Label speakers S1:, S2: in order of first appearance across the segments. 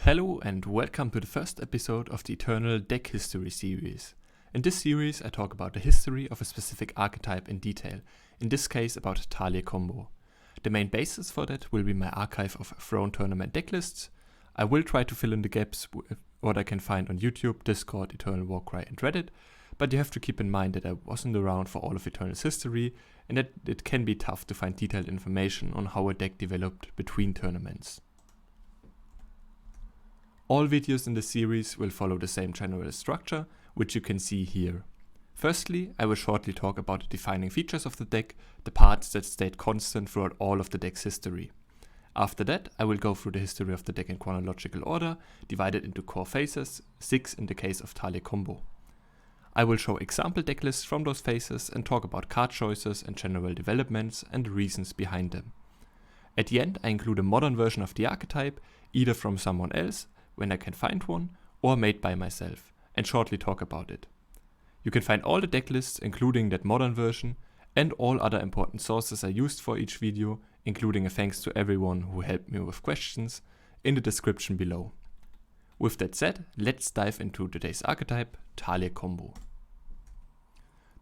S1: Hello and welcome to the first episode of the Eternal Deck History series. In this series I talk about the history of a specific archetype in detail, in this case about Talir Combo. The main basis for that will be my archive of Throne Tournament decklists. I will try to fill in the gaps with what I can find on YouTube, Discord, Eternal Warcry and Reddit, but you have to keep in mind that I wasn't around for all of Eternal's history and that it can be tough to find detailed information on how a deck developed between tournaments. All videos in the series will follow the same general structure, which you can see here. Firstly, I will shortly talk about the defining features of the deck, the parts that stayed constant throughout all of the deck's history. After that, I will go through the history of the deck in chronological order, divided into core phases, 6 in the case of Talir Combo. I will show example deck lists from those phases and talk about card choices and general developments and reasons behind them. At the end, I include a modern version of the archetype, either from someone else, when I can find one, or made by myself, and shortly talk about it. You can find all the deck lists, including that modern version, and all other important sources I used for each video, including a thanks to everyone who helped me with questions, in the description below. With that said, let's dive into today's archetype, Talir Combo.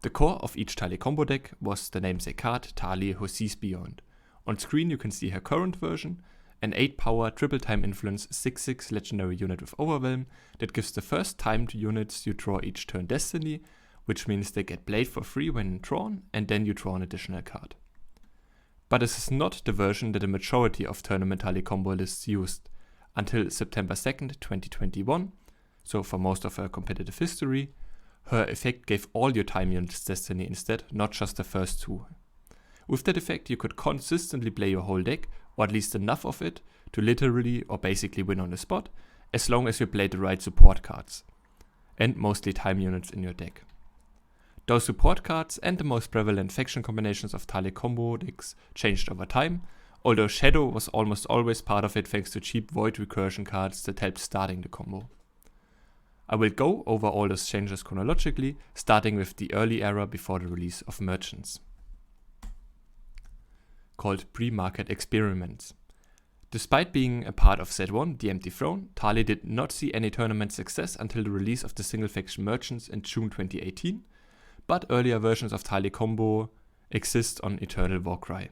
S1: The core of each Talir Combo deck was the namesake card Talir Who Sees Beyond. On screen you can see her current version, an 8-power triple time influence 6/6 legendary unit with Overwhelm that gives the first timed units you draw each turn destiny, which means they get played for free when drawn and then you draw an additional card. But this is not the version that the majority of tournament Talir Combo lists used. Until September 2nd, 2021, so for most of her competitive history, her effect gave all your time units destiny instead, not just the first two. With that effect you could consistently play your whole deck, or at least enough of it, to literally or basically win on the spot, as long as you played the right support cards, and mostly time units in your deck. Those support cards and the most prevalent faction combinations of Talir Combo decks changed over time, although Shadow was almost always part of it thanks to cheap void recursion cards that helped starting the combo. I will go over all those changes chronologically, starting with the early era before the release of Merchants. Called pre-market experiments. Despite being a part of Set 1, the Empty Throne, Talir did not see any tournament success until the release of the single faction Merchants in June 2018, but earlier versions of Talir Combo exist on Eternal Warcry.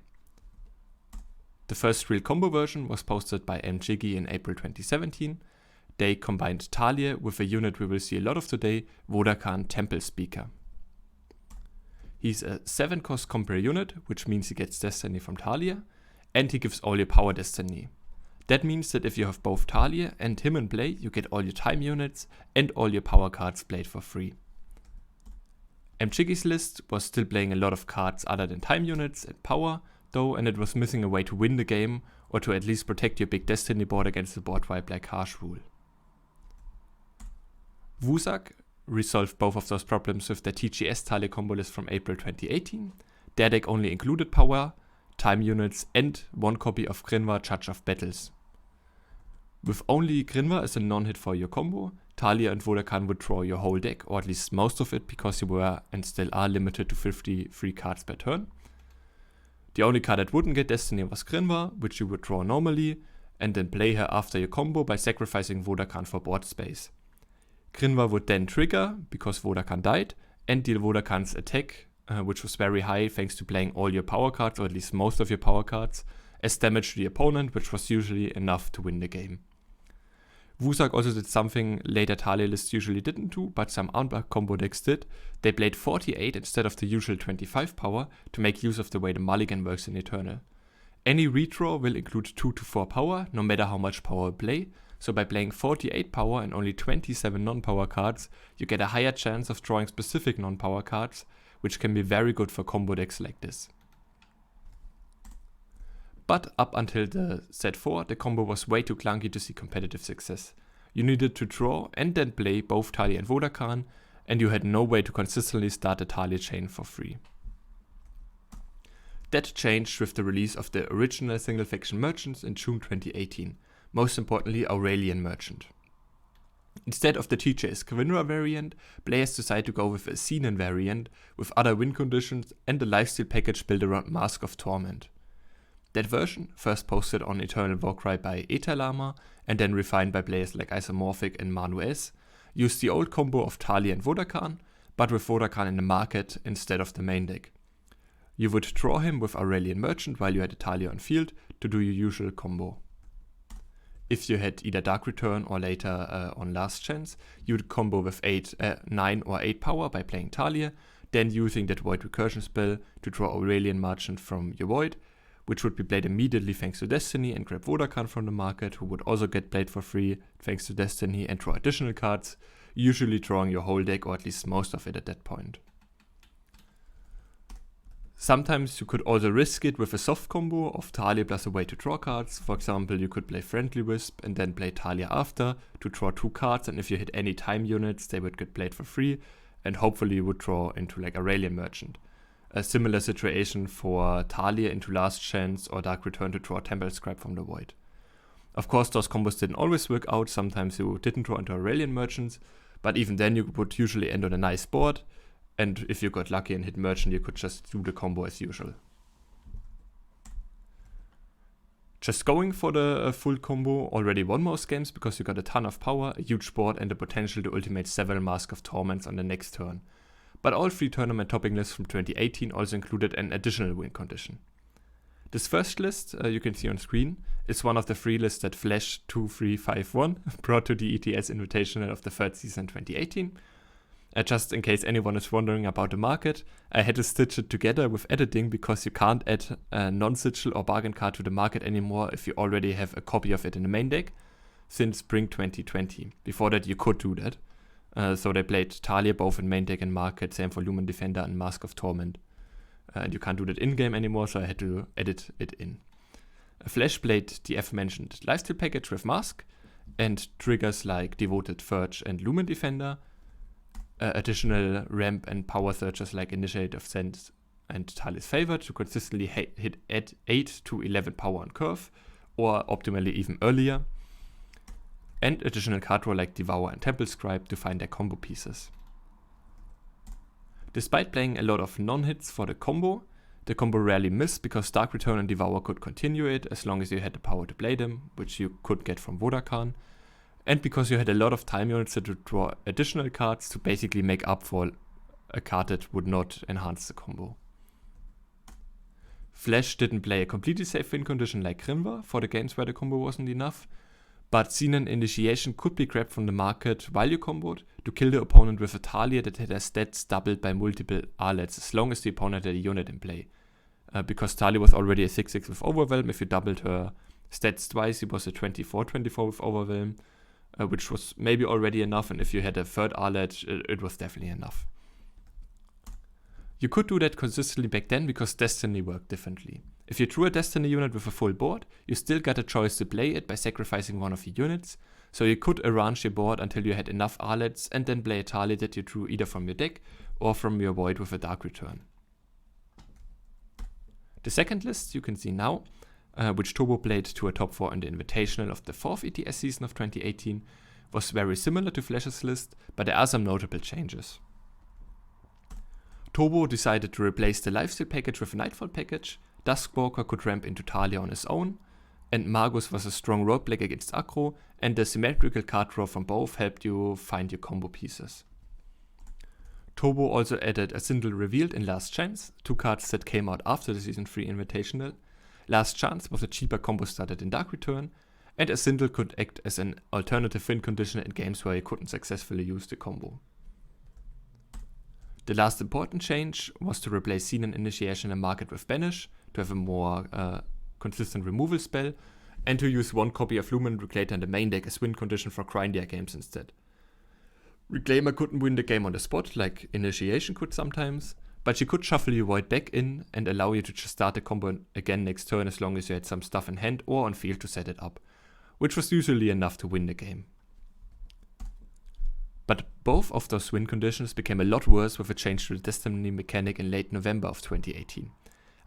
S1: The first real combo version was posted by Arengee in April 2017. They combined Talir with a unit we will see a lot of today, Vodakhan Temple Speaker. He's a 7-cost compare unit, which means he gets destiny from Talir, and he gives all your power destiny. That means that if you have both Talir and him in play, you get all your time units and all your power cards played for free. Arengee's list was still playing a lot of cards other than time units and power, though, and it was missing a way to win the game, or to at least protect your big destiny board against the board wipe like Harsh Rule. Wusak resolved both of those problems with their TGS Talir Combo list from April 2018. Their deck only included power, time units and one copy of Grinwa Judge of Battles. With only Grinwa as a non-hit for your combo, Talir and Vodakhan would draw your whole deck, or at least most of it, because you were and still are limited to 50 free cards per turn. The only card that wouldn't get destiny was Grinwa, which you would draw normally, and then play her after your combo by sacrificing Vodakhan for board space. Grinwa would then trigger, because Vodakhan died, and deal Vodakhan's attack, which was very high thanks to playing all your power cards, or at least most of your power cards, as damage to the opponent, which was usually enough to win the game. Wusak also did something later Talir lists usually didn't do, but some unbugged combo decks did. They played 48 instead of the usual 25 power to make use of the way the mulligan works in Eternal. Any redraw will include 2 to 4 power, no matter how much power you play, so by playing 48 power and only 27 non-power cards, you get a higher chance of drawing specific non-power cards, which can be very good for combo decks like this. But up until the Set 4, the combo was way too clunky to see competitive success. You needed to draw and then play both Talir and Vodakhan, and you had no way to consistently start the Talir chain for free. That changed with the release of the original single faction Merchants in June 2018. Most importantly, Aurelian Merchant. Instead of the TJ's Grinwa variant, players decided to go with a Xenon variant with other win conditions and a lifesteal package built around Mask of Torment. That version, first posted on Eternal Warcry by Etalama and then refined by players like Isomorphic and Manues, used the old combo of Talir and Vodakhan, but with Vodakhan in the market instead of the main deck. You would draw him with Aurelian Merchant while you had a Talir on field to do your usual combo. If you had either Dark Return or later on Last Chance, you would combo with 9 or 8 power by playing Talir, then using that Void Recursion spell to draw Aurelian Merchant from your Void, which would be played immediately thanks to Destiny, and grab Vodakhan from the market, who would also get played for free thanks to Destiny, and draw additional cards, usually drawing your whole deck or at least most of it at that point. Sometimes you could also risk it with a soft combo of Talir plus a way to draw cards. For example, you could play Friendly Wisp and then play Talir after to draw 2 cards, and if you hit any time units, they would get played for free, and hopefully you would draw into like Aurelian Merchant. A similar situation for Talir into Last Chance or Dark Return to draw Temple Scribe from the Void. Of course, those combos didn't always work out. Sometimes you didn't draw into Aurelian Merchants, but even then you would usually end on a nice board, and if you got lucky and hit Merchant, you could just do the combo as usual. Just going for the full combo already won most games because you got a ton of power, a huge board, and the potential to ultimate several Mask of Torments on the next turn. But all 3 tournament topping lists from 2018 also included an additional win condition. This first list, you can see on screen, is one of the 3 lists that Flash 2351 brought to the ETS Invitational of the 3rd season 2018. Just in case anyone is wondering about the market, I had to stitch it together with editing because you can't add a non-sigil or bargain card to the market anymore if you already have a copy of it in the main deck since spring 2020. Before that you could do that. So they played Talir both in main deck and market, same for Lumen Defender and Mask of Torment. And you can't do that in-game anymore, so I had to edit it in. Flash played the aforementioned lifesteal package with Mask, and triggers like Devoted Verge and Lumen Defender, additional ramp and power searches like Initiate of Sense and Talir's Favor to consistently hit at 8 to 11 power on curve, or optimally even earlier, and additional card draw like Devour and Temple Scribe to find their combo pieces. Despite playing a lot of non-hits for the combo rarely missed because Dark Return and Devour could continue it as long as you had the power to play them, which you could get from Vodakhan, and because you had a lot of time units to draw additional cards to basically make up for a card that would not enhance the combo. Flash didn't play a completely safe win condition like Grimvar for the games where the combo wasn't enough, but Xenon Initiation could be grabbed from the market while you comboed to kill the opponent with a Talir that had their stats doubled by multiple Arlets as long as the opponent had a unit in play. Because Talir was already a 6/6 with Overwhelm, if you doubled her stats twice, it was a 24/24 with Overwhelm, which was maybe already enough, and if you had a 3rd Arlet, it was definitely enough. You could do that consistently back then because Destiny worked differently. If you drew a Destiny unit with a full board, you still got a choice to play it by sacrificing one of your units, so you could arrange your board until you had enough Arlets and then play a Talir that you drew either from your deck or from your Void with a Dark Return. The second list you can see now, which Turbo played to a top 4 in the Invitational of the 4th ETS season of 2018, was very similar to Flash's list, but there are some notable changes. Turbo decided to replace the lifesteal package with a Nightfall package. Duskwalker could ramp into Talir on his own, and Magus was a strong roguelike against aggro, and the symmetrical card draw from both helped you find your combo pieces. Turbo also added a Sindel Revealed in Last Chance, 2 cards that came out after the Season 3 Invitational. Last Chance was a cheaper combo starter than Dark Return, and a Sindel could act as an alternative win condition in games where you couldn't successfully use the combo. The last important change was to replace Xenon Initiation and Market with Banish to have a more consistent removal spell, and to use 1 copy of Lumen Reclaimer in the main deck as win condition for grindier games instead. Reclaimer couldn't win the game on the spot like Initiation could sometimes, but she could shuffle your Void back in and allow you to just start the combo again next turn as long as you had some stuff in hand or on field to set it up, which was usually enough to win the game. But both of those win conditions became a lot worse with a change to the Destiny mechanic in late November of 2018.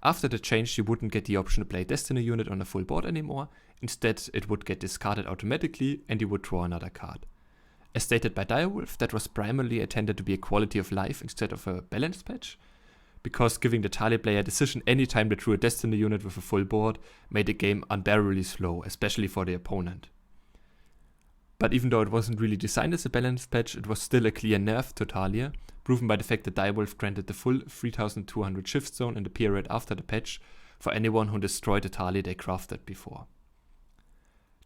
S1: After the change, you wouldn't get the option to play a Destiny unit on a full board anymore. Instead, it would get discarded automatically and you would draw another card. As stated by Direwolf, that was primarily intended to be a quality of life instead of a balance patch. because giving the Talir player a decision anytime they drew a Destiny unit with a full board made the game unbearably slow, especially for the opponent. But even though it wasn't really designed as a balanced patch, it was still a clear nerf to Talir, proven by the fact that Direwolf granted the full 3200 shift zone in the period after the patch for anyone who destroyed the Talir they crafted before.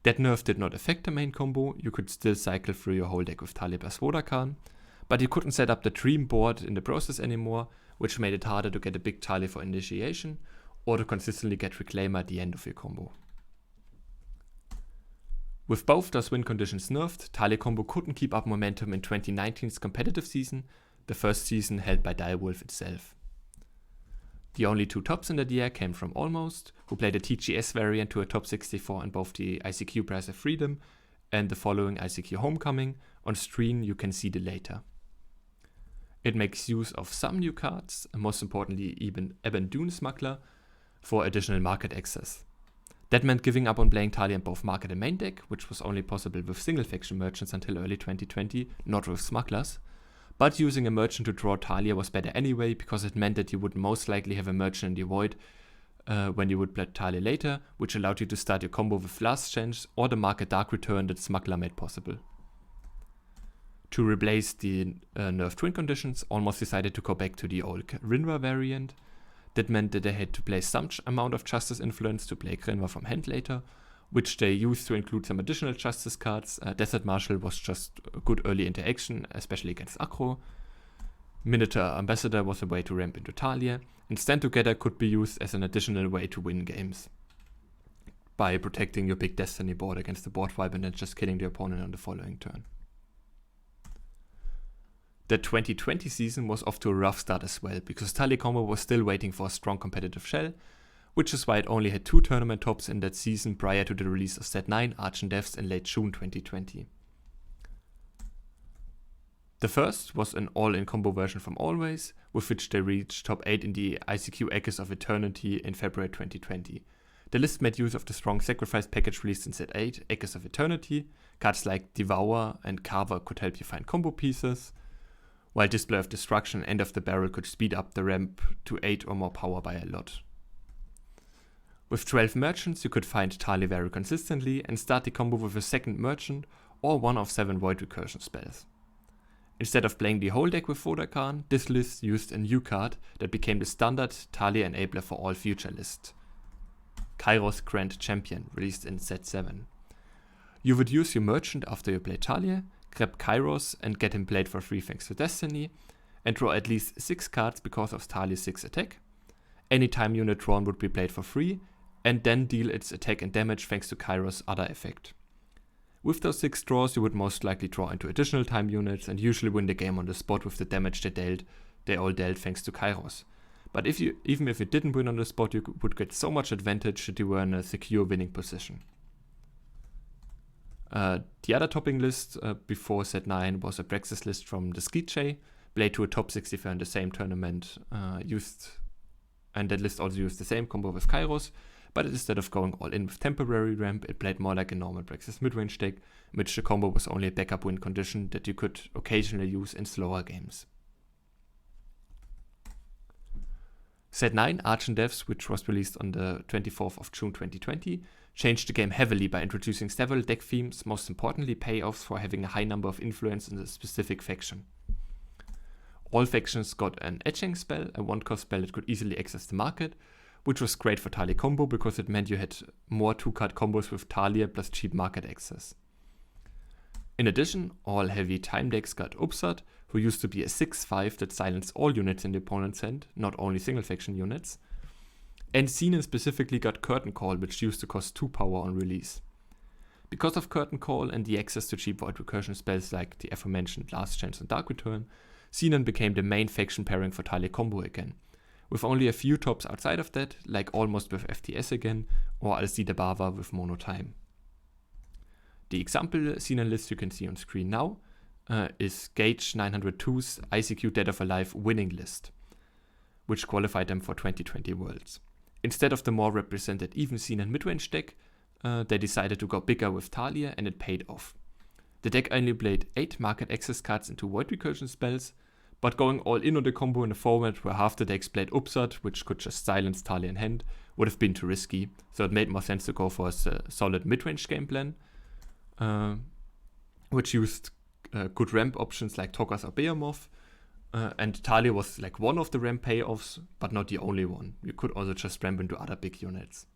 S1: That nerf did not affect the main combo. You could still cycle through your whole deck with Talir plus Vodakhan, but you couldn't set up the Dream board in the process anymore, which made it harder to get a big Talir for initiation or to consistently get Reclaimer at the end of your combo. With both those win conditions nerfed, Talir Combo couldn't keep up momentum in 2019's competitive season, the first season held by Direwolf itself. The only two tops in the year came from Almost, who played a TGS variant to a top 64 in both the ICQ Prize of Freedom and the following ICQ Homecoming. On screen you can see the later. It makes use of some new cards, and most importantly even Eben Dune Smuggler, for additional market access. That meant giving up on playing Talir in both market and main deck, which was only possible with single faction merchants until early 2020, not with smugglers. But using a merchant to draw Talir was better anyway, because it meant that you would most likely have a merchant in the void when you would play Talir later, which allowed you to start your combo with Last Chance or the market Dark Return that Smuggler made possible. To replace the nerfed twin conditions, Almost decided to go back to the old Rinra variant. That meant that they had to play some amount of Justice Influence to play Rinra from hand later, which they used to include some additional Justice cards. Desert Marshal was just a good early interaction, especially against Acro. Minotaur Ambassador was a way to ramp into Talir, and Stand Together could be used as an additional way to win games by protecting your big Destiny board against the board wipe and then just killing the opponent on the following turn. The 2020 season was off to a rough start as well, because Talir Combo was still waiting for a strong competitive shell, which is why it only had 2 tournament tops in that season prior to the release of Set 9 Arch Devs in late June 2020. The first was an Allin Combo version from Always, with which they reached top 8 in the ICQ Echoes of Eternity in February 2020. The list made use of the strong sacrifice package released in Set 8, Echoes of Eternity. Cards like Devour and Carver could help you find combo pieces, while Display of Destruction and End of the Barrel could speed up the ramp to 8 or more power by a lot. With 12 merchants you could find Talir very consistently and start the combo with a second merchant or one of 7 void recursion spells. Instead of playing the whole deck with Vodakhan, this list used a new card that became the standard Talir enabler for all future lists. Kairos Grand Champion, released in Set 7. You would use your merchant after you play Talir, grab Kairos and get him played for free thanks to Destiny, and draw at least 6 cards because of Talir's 6 attack. Anytime unit drawn would be played for free, and then deal its attack and damage thanks to Kairos' other effect. With those 6 draws you would most likely draw into additional time units and usually win the game on the spot with the damage they all dealt thanks to Kairos. But even if you didn't win on the spot, you would get so much advantage that you were in a secure winning position. The other topping list before Set 9 was a Praxis list from the Skitche, played to a top 64 in the same tournament, and that list also used the same combo with Kairos, but instead of going all in with temporary ramp, it played more like a normal Praxis midrange deck, in which the combo was only a backup win condition that you could occasionally use in slower games. Set 9 Arch Devs, which was released on the 24th of June 2020, changed the game heavily by introducing several deck themes, most importantly payoffs for having a high number of influence in a specific faction. All factions got an etching spell, a 1-cost spell that could easily access the market, which was great for Talir Combo because it meant you had more 2-card combos with Talir plus cheap market access. In addition, all heavy time decks got Upsat, who used to be a 6/5 that silenced all units in the opponent's hand, not only single faction units. And Xenon specifically got Curtain Call, which used to cost 2 power on release. Because of Curtain Call and the access to cheap void recursion spells like the aforementioned Last Chance and Dark Return, Xenon became the main faction pairing for Talir Combo again, with only a few tops outside of that, like Almost with FTS again, or Alcide Bava with Mono Time. The example Xenon list you can see on screen now is Gage 902's ICQ Dead of Alive winning list, which qualified them for 2020 Worlds. Instead of the more represented even Xenon midrange deck, they decided to go bigger with Talir, and it paid off. The deck only played 8 market access cards into void recursion spells, but going all in on the combo in a format where half the decks played Upsat, which could just silence Talir in hand, would have been too risky, so it made more sense to go for a solid mid-range game plan, which used good ramp options like Tokas or Behemoth, and Talir was like one of the ramp payoffs, but not the only one. You could also just ramp into other big units.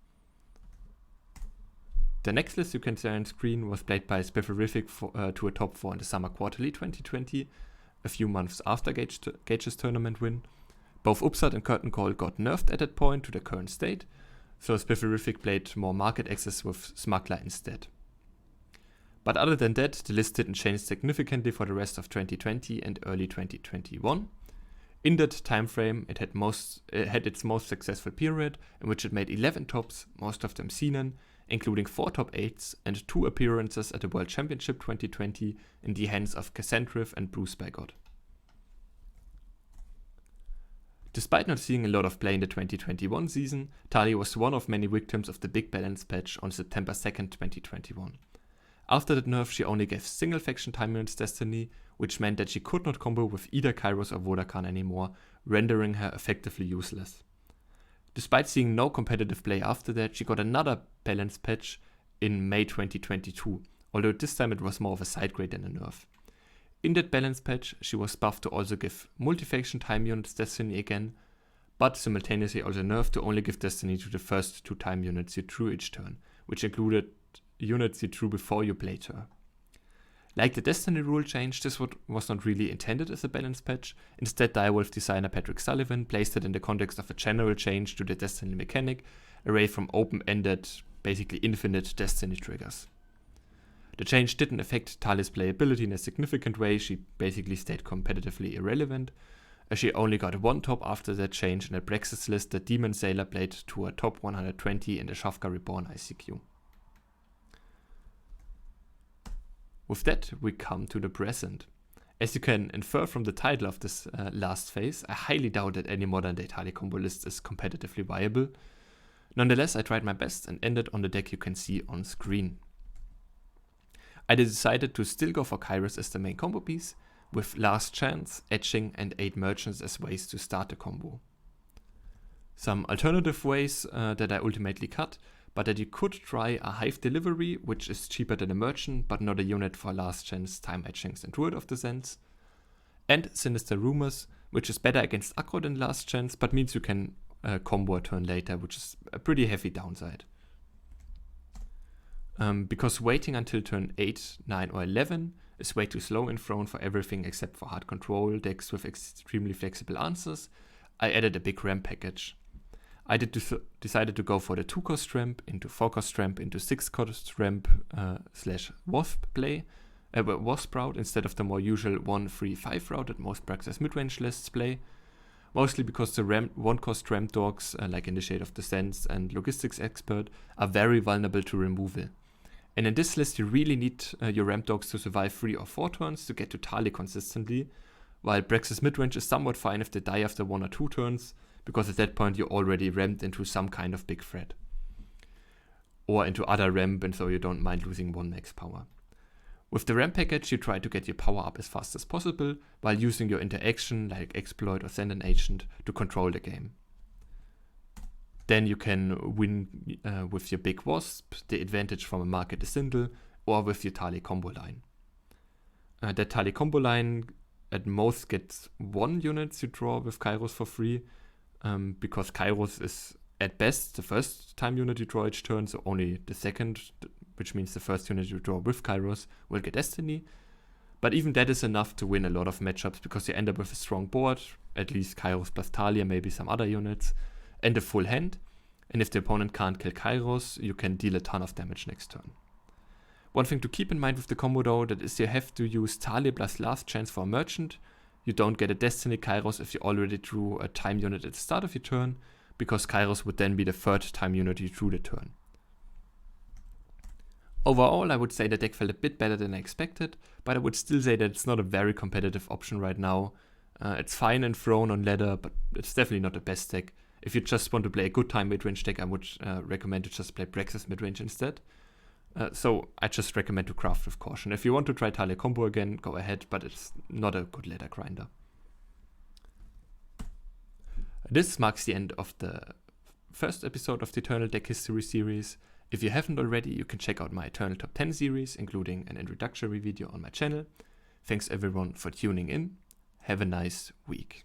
S1: The next list you can see on screen was played by Spifferific to a top 4 in the Summer Quarterly 2020, a few months after Gage's tournament win. Both Upsat and Curtain Call got nerfed at that point to the current state, so Spifferific played more market access with Smuggler instead. But other than that, the list didn't change significantly for the rest of 2020 and early 2021. In that time frame, it had its most successful period, in which it made 11 tops, most of them Xenon, including 4 top 8s and 2 appearances at the World Championship 2020 in the hands of Cassandriv and Bruce Bagot. Despite not seeing a lot of play in the 2021 season, Talir was one of many victims of the big balance patch on September 2nd, 2021. After that nerf, she only gave single faction time units Destiny, which meant that she could not combo with either Kairos or Vodafone anymore, rendering her effectively useless. Despite seeing no competitive play after that, she got another balance patch in May 2022, although this time it was more of a side grade than a nerf. In that balance patch, she was buffed to also give multi-faction time units Destiny again, but simultaneously also nerfed to only give Destiny to the first 2 time units you drew each turn, which included units you drew before you played her. Like the Destiny rule change, this was not really intended as a balance patch. Instead, Direwolf designer Patrick Sullivan placed it in the context of a general change to the Destiny mechanic, away from open-ended, basically infinite Destiny triggers. The change didn't affect Talir's playability in a significant way. She basically stayed competitively irrelevant, as she only got 1 top after that change in a Brexis list that Demon Sailor played to a top 120 in the Shafka Reborn ICQ. With that, we come to the present. As you can infer from the title of this last phase, I highly doubt that any modern day Talir combo list is competitively viable. Nonetheless, I tried my best and ended on the deck you can see on screen. I decided to still go for Kairos as the main combo piece, with Last Chance, Etching and 8 Merchants as ways to start the combo. Some alternative ways that I ultimately cut, but that you could try a Hive Delivery, which is cheaper than a Merchant, but not a unit for Last Chance, Time Etchings and Druid of the Sands. And Sinister Rumors, which is better against aggro than Last Chance, but means you can combo a turn later, which is a pretty heavy downside. Because waiting until turn 8, 9 or 11 is way too slow in Throne for everything except for hard control decks with extremely flexible answers, I added a big ramp package. I decided to go for the 2-cost ramp into 4-cost ramp into 6-cost ramp / Wasp play, Wasp route instead of the more usual 1-3-5 route that most Praxis midrange lists play, mostly because the 1-cost ramp dogs like in the Shade of the Sands and Logistics Expert are very vulnerable to removal. And in this list you really need your ramp dogs to survive 3 or 4 turns to get to Talir consistently, while Praxis midrange is somewhat fine if they die after 1 or 2 turns, because at that point you already ramped into some kind of big threat. Or into other ramp, and so you don't mind losing 1 max power. With the ramp package you try to get your power up as fast as possible, while using your interaction like Exploit or Send an Agent to control the game. Then you can win with your big Wasp, the advantage from a Market Asindle, or with your Talir combo line. That Talir combo line at most gets 1 unit you draw with Kairos for free, because Kairos is at best the first time unit you draw each turn, so only the second, which means the first unit you draw with Kairos will get Destiny. But even that is enough to win a lot of matchups, because you end up with a strong board, at least Kairos plus Talir, maybe some other units, and a full hand. And if the opponent can't kill Kairos, you can deal a ton of damage next turn. One thing to keep in mind with the combo though, that is you have to use Talir plus Last Chance for a Merchant. You don't get a Destiny Kairos if you already drew a time unit at the start of your turn, because Kairos would then be the 3rd time unit you drew the turn. Overall, I would say the deck felt a bit better than I expected, but I would still say that it's not a very competitive option right now. It's fine in Throne on ladder, but it's definitely not the best deck. If you just want to play a good time midrange deck, I would recommend to just play Praxis midrange instead. So I just recommend to craft with caution. If you want to try Talir combo again, go ahead, but it's not a good ladder grinder. This marks the end of the first episode of the Eternal Deck History series. If you haven't already, you can check out my Eternal Top 10 series, including an introductory video on my channel. Thanks everyone for tuning in. Have a nice week.